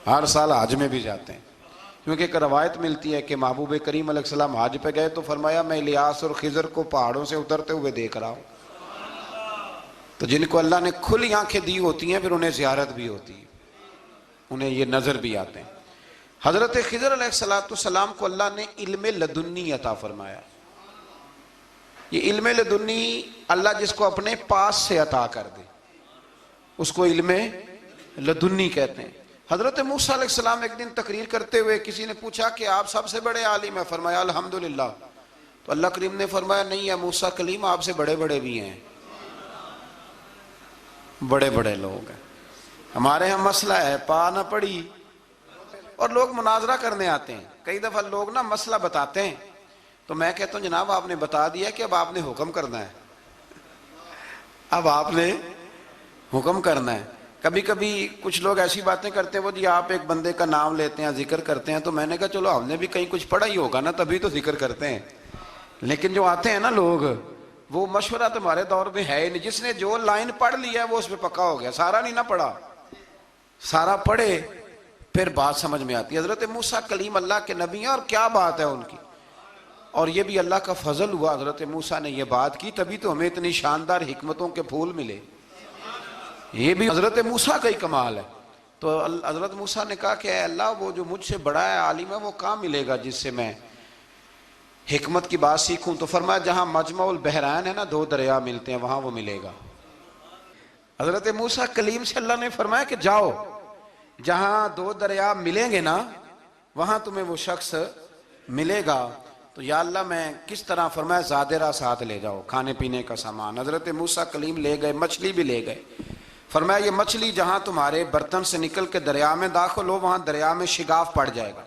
ہر سال حج میں بھی جاتے ہیں، کیونکہ ایک روایت ملتی ہے کہ محبوب کریم علیہ السلام حج پہ گئے تو فرمایا میں الیاس اور خضر کو پہاڑوں سے اترتے ہوئے دیکھ رہا ہوں۔ تو جن کو اللہ نے کھلی آنکھیں دی ہوتی ہیں پھر انہیں زیارت بھی ہوتی ہے، انہیں یہ نظر بھی آتے ہیں۔ حضرت خضر علیہ السلام کو اللہ نے علم لدنی عطا فرمایا۔ یہ علم لدنی اللہ جس کو اپنے پاس سے عطا کر دے اس کو علم لدنی کہتے ہیں۔ حضرت موسیٰ علیہ السلام ایک دن تقریر کرتے ہوئے کسی نے پوچھا کہ آپ سب سے بڑے عالم ہیں، فرمایا الحمدللہ۔ تو اللہ کریم نے فرمایا نہیں ہے موسیٰ کلیم آپ سے بڑے بڑے بھی ہیں، بڑے بڑے لوگ ہیں۔ ہمارے ہاں مسئلہ ہے پا نہ پڑی، اور لوگ مناظرہ کرنے آتے ہیں، کئی دفعہ لوگ نا مسئلہ بتاتے ہیں تو میں کہتا ہوں جناب آپ نے بتا دیا کہ اب آپ نے حکم کرنا ہے، اب آپ نے حکم کرنا ہے۔ کبھی کبھی کچھ لوگ ایسی باتیں کرتے ہیں وہ جی آپ ایک بندے کا نام لیتے ہیں ذکر کرتے ہیں، تو میں نے کہا چلو ہم نے بھی کہیں کچھ پڑھا ہی ہوگا نا تبھی تو ذکر کرتے ہیں، لیکن جو آتے ہیں نا لوگ وہ مشورہ تمہارے دور میں ہے ہی نہیں، جس نے جو لائن پڑھ لی ہے وہ اس پہ پکا ہو گیا، سارا نہیں نہ پڑھا، سارا پڑھے پھر بات سمجھ میں آتی ہے۔ حضرت موسیٰ کلیم اللہ کے نبی ہیں اور کیا بات ہے ان کی، اور یہ بھی اللہ کا فضل ہوا حضرت موسیٰ نے یہ بات کی تبھی تو ہمیں اتنی شاندار حکمتوں کے پھول ملے، یہ بھی حضرت موسیٰ کا ہی کمال ہے۔ تو حضرت موسیٰ نے کہا کہ اے اللہ وہ جو مجھ سے بڑا ہے عالم ہے وہ کہاں ملے گا جس سے میں حکمت کی بات سیکھوں، تو فرمایا جہاں مجمع البحرین ہے نا دو دریا ملتے ہیں وہاں وہ ملے گا۔ حضرت موسیٰ کلیم سے اللہ نے فرمایا کہ جاؤ جہاں دو دریا ملیں گے نا وہاں تمہیں وہ شخص ملے گا۔ تو یا اللہ میں کس طرح، فرمایا زادرہ ساتھ لے جاؤ کھانے پینے کا سامان۔ حضرت موسیٰ کلیم لے گئے، مچھلی بھی لے گئے، فرمایا یہ مچھلی جہاں تمہارے برتن سے نکل کے دریا میں داخل ہو وہاں دریا میں شگاف پڑ جائے گا،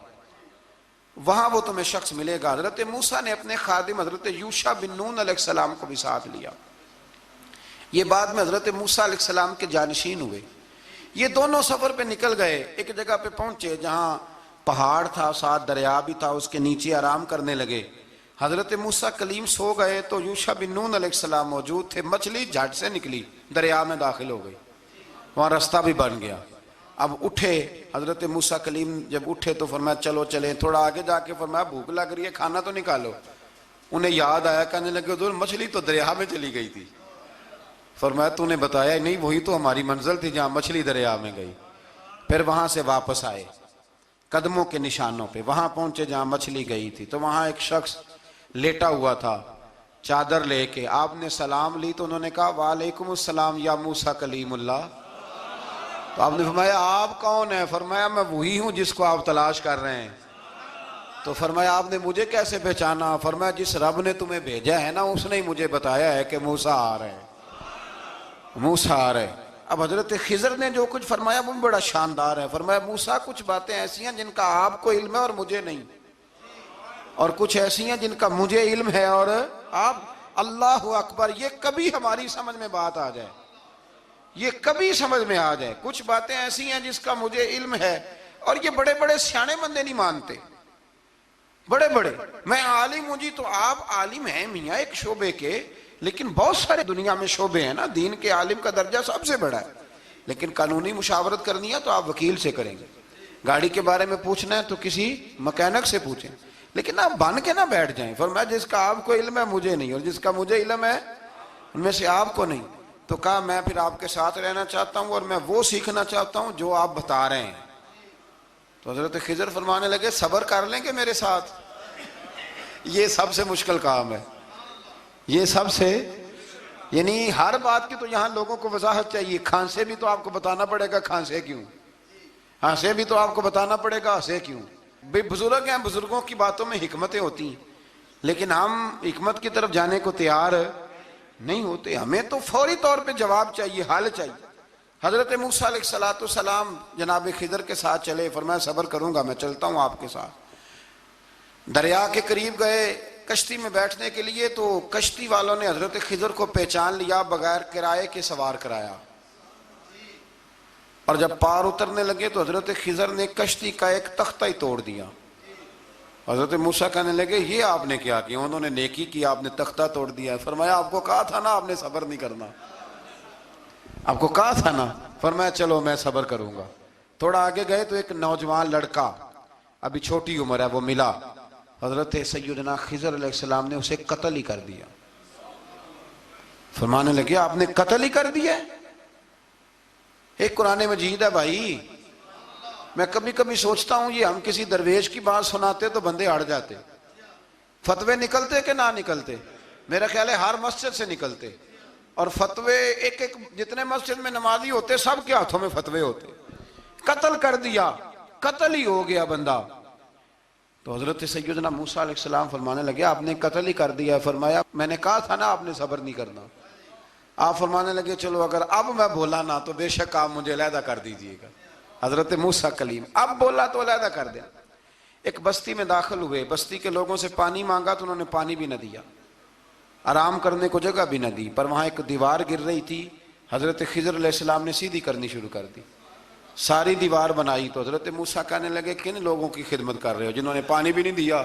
وہاں وہ تمہیں شخص ملے گا۔ حضرت موسیٰ نے اپنے خادم حضرت یوشع بن نون علیہ السلام کو بھی ساتھ لیا، یہ بعد میں حضرت موسیٰ علیہ السلام کے جانشین ہوئے۔ یہ دونوں سفر پہ نکل گئے، ایک جگہ پہ پہنچے جہاں پہاڑ تھا ساتھ دریا بھی تھا، اس کے نیچے آرام کرنے لگے۔ حضرت موسیٰ کلیم سو گئے تو یوشع بن نون علیہ السلام موجود تھے، مچھلی جھٹ سے نکلی دریا میں داخل ہو گئی، وہاں راستہ بھی بن گیا۔ اب اٹھے حضرت موسیٰ کلیم، جب اٹھے تو فرمایا چلو چلیں، تھوڑا آگے جا کے فرمایا بھوک لگ رہی ہے کھانا تو نکالو۔ انہیں یاد آیا، کہنے لگے حضور مچھلی تو دریا میں چلی گئی تھی۔ فرمایا تو نے بتایا ہی نہیں، وہی تو ہماری منزل تھی جہاں مچھلی دریا میں گئی۔ پھر وہاں سے واپس آئے قدموں کے نشانوں پہ، وہاں پہنچے جہاں مچھلی گئی تھی، تو وہاں ایک شخص لیٹا ہوا تھا، چادر لے کے آپ نے سلام لی تو انہوں نے کہا وعلیکم السلام یا موسیٰ کلیم اللہ. تو آپ نے فرمایا آپ کون ہیں؟ فرمایا میں وہی ہوں جس کو آپ تلاش کر رہے ہیں. تو فرمایا آپ نے مجھے کیسے پہچانا؟ فرمایا جس رب نے تمہیں بھیجا ہے نا اس نے ہی مجھے بتایا ہے کہ موسیٰ آ رہے ہیں، موسیٰ آ رہے ہیں. اب حضرت خضر نے جو کچھ فرمایا وہ بڑا شاندار ہے. فرمایا موسیٰ کچھ باتیں ایسی ہیں جن کا آپ کو علم ہے اور مجھے نہیں، اور کچھ ایسی ہیں جن کا مجھے علم ہے اور آپ. اللہ اکبر. یہ کبھی ہماری سمجھ میں بات آ جائے، یہ کبھی سمجھ میں آ جائے. کچھ باتیں ایسی ہیں جس کا مجھے علم ہے، اور یہ بڑے بڑے سیانے بندے نہیں مانتے. بڑے بڑے میں عالم ہوں جی، تو آپ عالم ہیں میاں ایک شعبے کے، لیکن بہت سارے دنیا میں شعبے ہیں نا. دین کے عالم کا درجہ سب سے بڑا ہے، لیکن قانونی مشاورت کرنی ہے تو آپ وکیل سے کریں گے. گاڑی کے بارے میں پوچھنا ہے تو کسی مکینک سے پوچھیں، لیکن آپ بن کے نہ بیٹھ جائیں. فرمایا جس کا آپ کو علم ہے مجھے نہیں، اور جس کا مجھے علم ہے ان میں سے آپ کو نہیں. تو کہا میں پھر آپ کے ساتھ رہنا چاہتا ہوں اور میں وہ سیکھنا چاہتا ہوں جو آپ بتا رہے ہیں. تو حضرت خضر فرمانے لگے صبر کر لیں گے میرے ساتھ؟ یہ سب سے مشکل کام ہے، یہ سب سے، یعنی ہر بات کی تو یہاں لوگوں کو وضاحت چاہیے. کھانسے بھی تو آپ کو بتانا پڑے گا کھانسے کیوں، ہنسے بھی تو آپ کو بتانا پڑے گا ہنسے کیوں. بے بزرگ ہیں، بزرگوں کی باتوں میں حکمتیں ہوتی ہیں، لیکن ہم حکمت کی طرف جانے کو تیار نہیں ہوتے. ہمیں تو فوری طور پہ جواب چاہیے، حل چاہیے. حضرت موسیٰ علیہ السلام جناب خضر کے ساتھ چلے. فرمایا صبر کروں گا، میں چلتا ہوں آپ کے ساتھ. دریا کے قریب گئے کشتی میں بیٹھنے کے لیے، تو کشتی والوں نے حضرت خضر کو پہچان لیا، بغیر کرائے کے سوار کرایا. اور جب پار اترنے لگے تو حضرت خضر نے کشتی کا ایک تختہ ہی توڑ دیا. حضرت موسیٰ کہنے لگے یہ آپ نے کیا کیا؟ انہوں نے نیکی کی، آپ نے تختہ توڑ دیا. فرمایا آپ کو کہا تھا نا آپ نے صبر نہیں کرنا، آپ کو کہا تھا نا. فرمایا چلو میں صبر کروں گا. تھوڑا آگے گئے تو ایک نوجوان لڑکا، ابھی چھوٹی عمر ہے، وہ ملا. حضرت سیدنا خضر علیہ السلام نے اسے قتل ہی کر دیا. فرمانے لگے آپ نے قتل ہی کر دیا؟ ایک قرآن مجید ہے بھائی. میں کبھی کبھی سوچتا ہوں یہ ہم کسی درویش کی بات سناتے تو بندے اڑ جاتے. فتوے نکلتے کہ نہ نکلتے؟ میرا خیال ہے ہر مسجد سے نکلتے. اور فتوے ایک ایک جتنے مسجد میں نمازی ہوتے سب کے ہاتھوں میں فتوے ہوتے. قتل کر دیا، قتل ہی ہو گیا بندہ. تو حضرت سیدنا موسیٰ علیہ السلام فرمانے لگے آپ نے قتل ہی کر دیا. فرمایا میں نے کہا تھا نا آپ نے صبر نہیں کرنا. آپ فرمانے لگے چلو اگر اب میں بولا نا تو بے شک آپ مجھے علیحدہ کر دیجئے گا. حضرت موسیٰ کلیم اب بولا تو علیحدہ کر دیا. ایک بستی میں داخل ہوئے، بستی کے لوگوں سے پانی مانگا تو انہوں نے پانی بھی نہ دیا، آرام کرنے کو جگہ بھی نہ دی. پر وہاں ایک دیوار گر رہی تھی، حضرت خضر علیہ السلام نے سیدھی کرنی شروع کر دی. ساری دیوار بنائی. تو حضرت موسیٰ کہنے لگے کن لوگوں کی خدمت کر رہے ہو جنہوں نے پانی بھی نہیں دیا،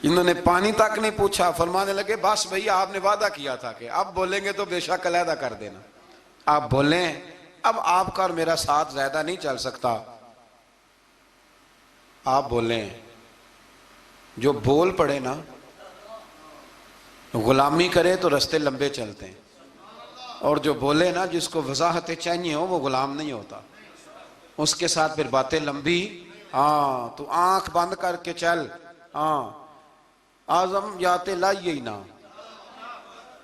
جنہوں نے پانی تک نہیں پوچھا. فرمانے لگے بس بھئی آپ نے وعدہ کیا تھا کہ اب بولیں گے تو بے شک علیحدہ کر دینا. آپ بولیں، اب آپ کا اور میرا ساتھ زیادہ نہیں چل سکتا. آپ بولیں. جو بول پڑے نا، غلامی کرے تو رستے لمبے چلتے ہیں، اور جو بولے نا جس کو وضاحتیں چاہیے ہو وہ غلام نہیں ہوتا، اس کے ساتھ پھر باتیں لمبی. ہاں تو آنکھ بند کر کے چل. ہاں آزم یاتے لائیے ہی نہ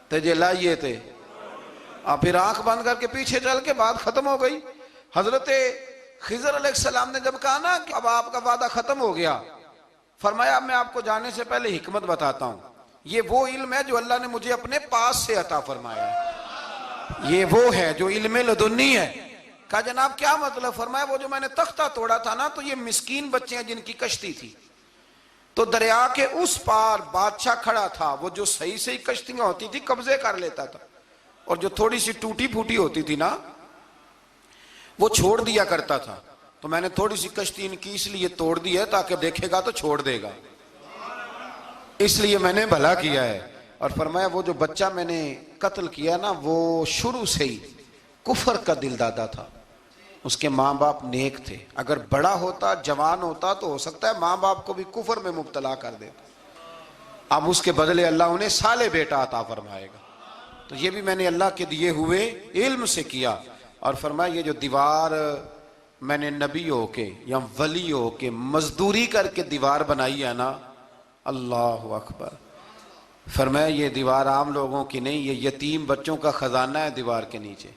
تجھے لائیے تھے، پھر آنکھ بند کر کے پیچھے چل کے بات ختم ہو گئی. حضرت خضر علیہ السلام نے جب کہا نا کہ اب آپ کا وعدہ ختم ہو گیا، فرمایا میں آپ کو جانے سے پہلے حکمت بتاتا ہوں. یہ وہ علم ہے جو اللہ نے مجھے اپنے پاس سے عطا فرمایا ہے، یہ وہ ہے جو علم لدنی ہے. کہا جناب کیا مطلب؟ فرمایا وہ جو میں نے تختہ توڑا تھا نا، تو یہ مسکین بچے ہیں جن کی کشتی تھی، تو دریا کے اس پار بادشاہ کھڑا تھا، وہ جو صحیح صحیح کشتیاں ہوتی تھی قبضے کر لیتا تھا، اور جو تھوڑی سی ٹوٹی پھوٹی ہوتی تھی نا وہ چھوڑ دیا کرتا تھا. تو میں نے تھوڑی سی کشتی ان کی اس لیے توڑ دی ہے تاکہ دیکھے گا تو چھوڑ دے گا، اس لیے میں نے بھلا کیا ہے. اور فرمایا وہ جو بچہ میں نے قتل کیا نا وہ شروع سے ہی کفر کا دل دادا تھا، اس کے ماں باپ نیک تھے. اگر بڑا ہوتا جوان ہوتا تو ہو سکتا ہے ماں باپ کو بھی کفر میں مبتلا کر دیتا. اب اس کے بدلے اللہ انہیں صالح بیٹا عطا فرمائے گا. تو یہ بھی میں نے اللہ کے دیے ہوئے علم سے کیا. اور فرمایا یہ جو دیوار میں نے نبی ہو کے یا ولی ہو کے مزدوری کر کے دیوار بنائی ہے نا، اللہ اکبر، فرمایا یہ دیوار عام لوگوں کی نہیں، یہ یتیم بچوں کا خزانہ ہے دیوار کے نیچے،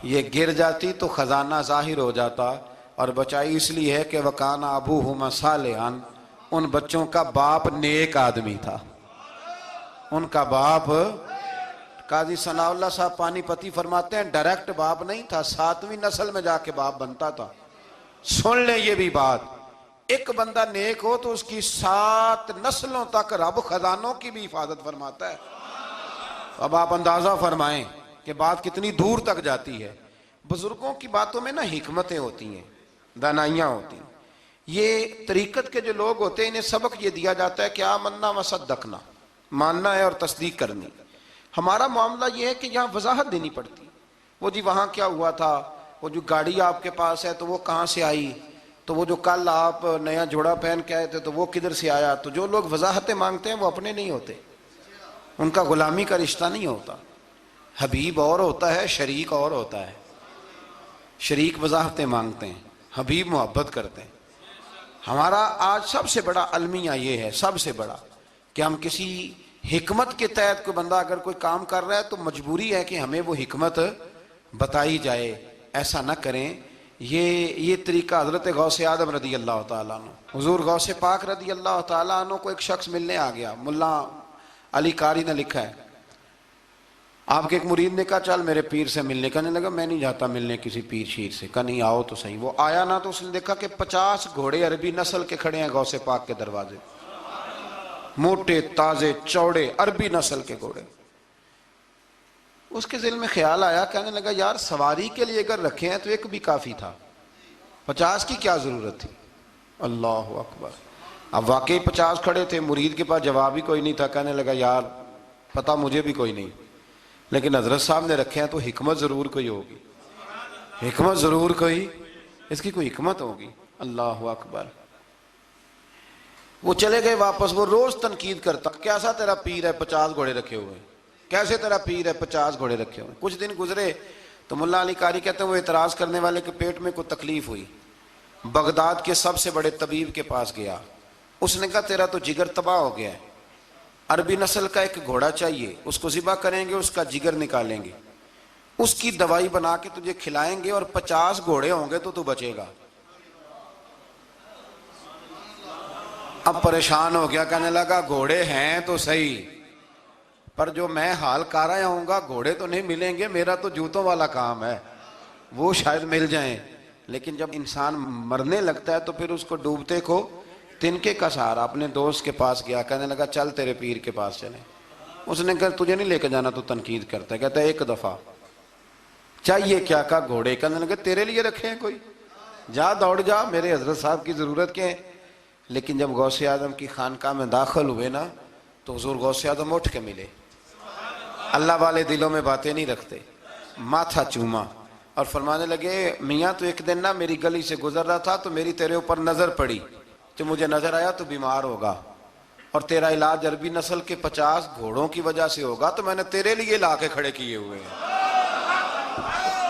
یہ گر جاتی تو خزانہ ظاہر ہو جاتا، اور بچائی اس لیے ہے کہ وَكَانَ أَبُوهُمَا صَالِحًا، ان بچوں کا باپ نیک آدمی تھا، ان کا باپ۔ قاضی ثناء اللہ صاحب پانی پتی فرماتے ہیں ڈائریکٹ باپ نہیں تھا، 7ویں نسل میں جا کے باپ بنتا تھا۔ سن لیں یہ بھی بات، ایک بندہ نیک ہو تو اس کی 7 نسلوں تک رب خزانوں کی بھی حفاظت فرماتا ہے۔ اب آپ اندازہ فرمائیں کہ بات کتنی دور تک جاتی ہے۔ بزرگوں کی باتوں میں نا حکمتیں ہوتی ہیں، دانائیاں ہوتی ہیں۔ یہ طریقت کے جو لوگ ہوتے ہیں انہیں سبق یہ دیا جاتا ہے کہ آمنا وصدقنا، ماننا ہے اور تصدیق کرنی۔ ہمارا معاملہ یہ ہے کہ یہاں وضاحت دینی پڑتی، وہ جی وہاں کیا ہوا تھا، وہ جو گاڑی آپ کے پاس ہے تو وہ کہاں سے آئی، تو وہ جو کل آپ نیا جوڑا پہن کے آئے تھے تو وہ کدھر سے آیا۔ تو جو لوگ وضاحتیں مانگتے ہیں وہ اپنے نہیں ہوتے، ان کا غلامی کا رشتہ نہیں ہوتا۔ حبیب اور ہوتا ہے، شریک اور ہوتا ہے۔ شریک وضاحتیں مانگتے ہیں، حبیب محبت کرتے ہیں۔ ہمارا آج سب سے بڑا المیہ یہ ہے، سب سے بڑا، کہ ہم کسی حکمت کے تحت کوئی بندہ اگر کوئی کام کر رہا ہے تو مجبوری ہے کہ ہمیں وہ حکمت بتائی جائے، ایسا نہ کریں۔ یہ طریقہ حضرت غوث اعظم رضی اللہ تعالیٰ عنہ، حضور غوث پاک رضی اللہ تعالیٰ عنہ کو ایک شخص ملنے آ گیا۔ ملا علی قاری نے لکھا ہے، آپ کے ایک مرید نے کہا چل میرے پیر سے ملنے، کہنے لگا میں نہیں جاتا ملنے کسی پیر شیر سے، کہا نہیں آؤ تو صحیح۔ وہ آیا نہ تو اس نے دیکھا کہ 50 گھوڑے عربی نسل کے کھڑے ہیں غوث پاک کے دروازے، موٹے تازے چوڑے عربی نسل کے گھوڑے۔ اس کے ذہن میں خیال آیا، کہنے لگا یار سواری کے لیے اگر رکھے ہیں تو ایک بھی کافی تھا، 50 کی کیا ضرورت تھی۔ اللہ اکبر۔ اب واقعی 50 کھڑے تھے، مرید کے پاس جواب ہی کوئی نہیں تھا، کہنے لگا یار پتہ مجھے بھی کوئی نہیں، لیکن حضرت صاحب نے رکھے ہیں تو حکمت ضرور کوئی ہوگی، حکمت ضرور کوئی، اس کی کوئی حکمت ہوگی۔ اللہ اکبر۔ وہ چلے گئے واپس۔ وہ روز تنقید کرتا، کیسا تیرا پیر ہے 50 گھوڑے رکھے ہوئے، کیسے تیرا پیر ہے 50 گھوڑے رکھے ہوئے۔ کچھ دن گزرے تو ملا علی قاری کہتے ہیں وہ اعتراض کرنے والے کے پیٹ میں کوئی تکلیف ہوئی، بغداد کے سب سے بڑے طبیب کے پاس گیا۔ اس نے کہا تیرا تو جگر تباہ ہو گیا ہے، عربی نسل کا ایک گھوڑا چاہیے، اس کو ذبح کریں گے، اس کا جگر نکالیں گے، اس کی دوائی بنا کے تجھے کھلائیں گے، اور 50 گھوڑے ہوں گے تو بچے گا۔ اب پریشان ہو گیا، کہنے لگا گھوڑے ہیں تو صحیح، پر جو میں حال کر رہا ہوں گا گھوڑے تو نہیں ملیں گے، میرا تو جوتوں والا کام ہے، وہ شاید مل جائیں۔ لیکن جب انسان مرنے لگتا ہے تو پھر اس کو ڈوبتے کو تنکے کا سہارا۔ اپنے دوست کے پاس گیا، کہنے لگا چل تیرے پیر کے پاس چلیں۔ اس نے کہا تجھے نہیں لے کے جانا، تو تنقید کرتا ہے۔ کہتا ہے ایک دفعہ چاہیے کیا، کہا گھوڑے۔ کہنے لگا تیرے لیے رکھے ہیں کوئی، جا دوڑ جا، میرے حضرت صاحب کی ضرورت کیا ہے۔ لیکن جب غوث اعظم کی خانقاہ میں داخل ہوئے نا تو حضور غوث اعظم اٹھ کے ملے۔ اللہ والے دلوں میں باتیں نہیں رکھتے، ماتھا چوما اور فرمانے لگے میاں تو ایک دن نا میری گلی سے گزر رہا تھا تو میری تیرے اوپر نظر پڑی، تو مجھے نظر آیا تو بیمار ہوگا اور تیرا علاج عربی نسل کے 50 گھوڑوں کی وجہ سے ہوگا، تو میں نے تیرے لیے لا کے کھڑے کیے ہوئے ہیں،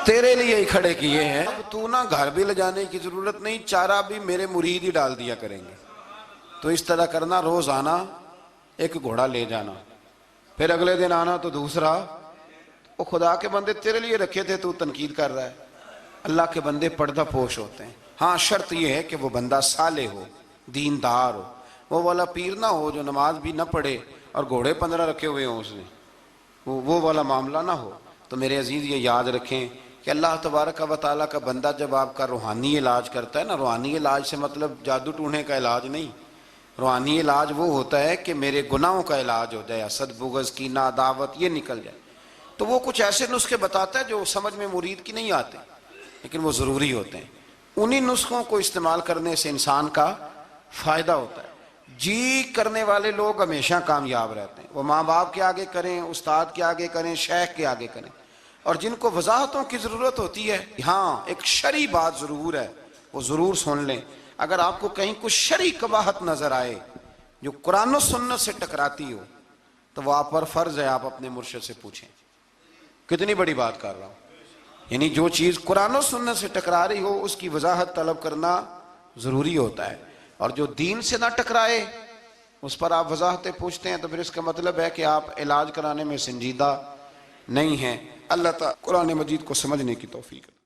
تیرے لیے ہی کھڑے کیے ہیں۔ اب تو نا گھر بھی لے جانے کی ضرورت نہیں، چارہ بھی میرے مرید ہی ڈال دیا کریں گے۔ تو اس طرح کرنا، روز آنا ایک گھوڑا لے جانا، پھر اگلے دن آنا تو دوسرا۔ وہ خدا کے بندے تیرے لیے رکھے تھے، تو تنقید کر رہا ہے۔ اللہ کے بندے پردہ پوش ہوتے ہیں۔ ہاں شرط یہ ہے کہ وہ بندہ صالح ہو، دیندار ہو، وہ والا پیر نہ ہو جو نماز بھی نہ پڑھے اور گھوڑے 15 رکھے ہوئے ہوں اس نے، وہ والا معاملہ نہ ہو۔ تو میرے عزیز یہ یاد رکھیں کہ اللہ تبارک و تعالیٰ کا بندہ جب آپ کا روحانی علاج کرتا ہے نا، روحانی علاج سے مطلب جادو ٹونے کا علاج نہیں، روحانی علاج وہ ہوتا ہے کہ میرے گناہوں کا علاج ہو جائے، حسد بغض کینہ عداوت یہ نکل جائے۔ تو وہ کچھ ایسے نسخے بتاتا ہے جو سمجھ میں مرید کی نہیں آتے، لیکن وہ ضروری ہوتے ہیں۔ انہی نسخوں کو استعمال کرنے سے انسان کا فائدہ ہوتا ہے۔ جی کرنے والے لوگ ہمیشہ کامیاب رہتے ہیں، وہ ماں باپ کے آگے کریں، استاد کے آگے کریں، شیخ کے آگے کریں۔ اور جن کو وضاحتوں کی ضرورت ہوتی ہے، ہاں ایک شرعی بات ضرور ہے، وہ ضرور سن لیں۔ اگر آپ کو کہیں کچھ شرعی قباحت نظر آئے جو قرآن و سنت سے ٹکراتی ہو تو وہ آپ پر فرض ہے آپ اپنے مرشد سے پوچھیں۔ کتنی بڑی بات کر رہا ہوں، یعنی جو چیز قرآن و سنت سے ٹکرا رہی ہو اس کی وضاحت طلب کرنا ضروری ہوتا ہے، اور جو دین سے نہ ٹکرائے اس پر آپ وضاحتیں پوچھتے ہیں تو پھر اس کا مطلب ہے کہ آپ علاج کرانے میں سنجیدہ نہیں ہیں۔ اللہ تعالیٰ قرآن مجید کو سمجھنے کی توفیق